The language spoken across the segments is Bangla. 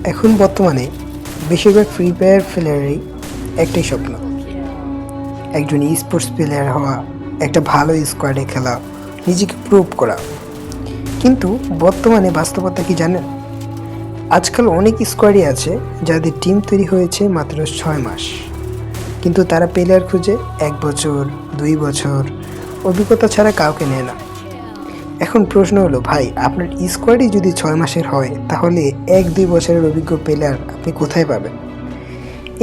এখন বর্তমানে বেশিরভাগ ফ্রি ফায়ার প্লেয়ারেরই একটাই স্বপ্ন, একজন স্পোর্টস প্লেয়ার হওয়া, একটা ভালো স্কোয়াডে খেলা, নিজেকে প্রুভ করা। কিন্তু বর্তমানে বাস্তবতা কি জানেন? আজকাল অনেক স্কোয়াডই আছে যাদের টিম তৈরি হয়েছে মাত্র 6 মাস, কিন্তু তারা প্লেয়ার খুঁজে 1 বছর 2 বছর অভিজ্ঞতা ছাড়া কাউকে নেয় না। এখন প্রশ্ন হলো, ভাই আপনার স্কোয়াডই যদি 6 মাসের হয়, তাহলে 1-2 বছরের অভিজ্ঞ প্লেয়ার আপনি কোথায় পাবেন?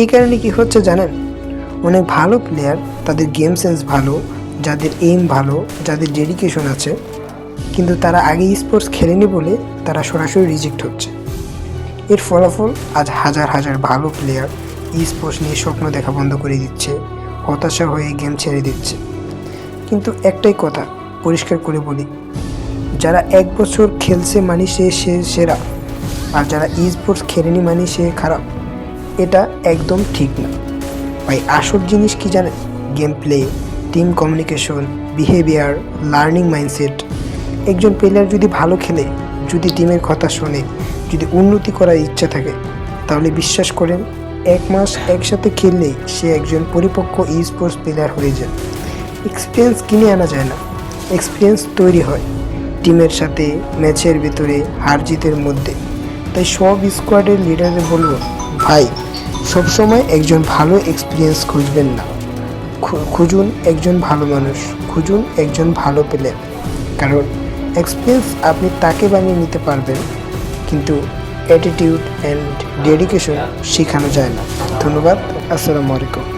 এই কারণে কি হচ্ছে জানেন, অনেক ভালো প্লেয়ার, তাদের গেম সেন্স ভালো, যাদের এইম ভালো, যাদের ডেডিকেশন আছে, কিন্তু তারা আগে স্পোর্টস খেলেনি বলে তারা সরাসরি রিজেক্ট হচ্ছে। এর ফলাফল আজ হাজার হাজার ভালো প্লেয়ার স্পোর্টস নিয়ে স্বপ্ন দেখা বন্ধ করে দিচ্ছে, হতাশা হয়ে গেম ছেড়ে দিচ্ছে। কিন্তু একটাই কথা পরিষ্কার করে বলি, যারা 1 বছর খেলছে মানে সে সেরা, আর যারা স্পোর্টস খেলেনি মানে সে খারাপ, এটা একদম ঠিক না। ভাই আসল জিনিস কি জানেন? Game play, team communication, behaviour, learning mindset. একজন প্লেয়ার যদি ভালো খেলে, যদি টিমের কথা শোনে, যদি উন্নতি করার ইচ্ছা থাকে, তাহলে বিশ্বাস করেন 1 মাস একসাথে খেললেই সে একজন পরিপক্ক স্পোর্টস প্লেয়ার হয়ে যায়। এক্সপিরিয়েন্স কিনে আনা যায় না, এক্সপিরিয়েন্স তৈরি হয় টিমের সাথে, ম্যাচের ভিতরে, হার জিতের মধ্যে। তাই সব স্কোয়াডের লিডারদের বলবো, ভাই সবসময় একজন ভালো এক্সপিরিয়েন্স খুঁজবেন না, খুঁজুন একজন ভালো মানুষ, খুঁজুন একজন ভালো প্লেয়ার। কারণ এক্সপিরিয়েন্স আপনি তাকে বানিয়ে নিতে পারবেন, কিন্তু অ্যাটিটিউড অ্যান্ড ডেডিকেশন শেখানো যায় না। ধন্যবাদ। আসসালামু আলাইকুম।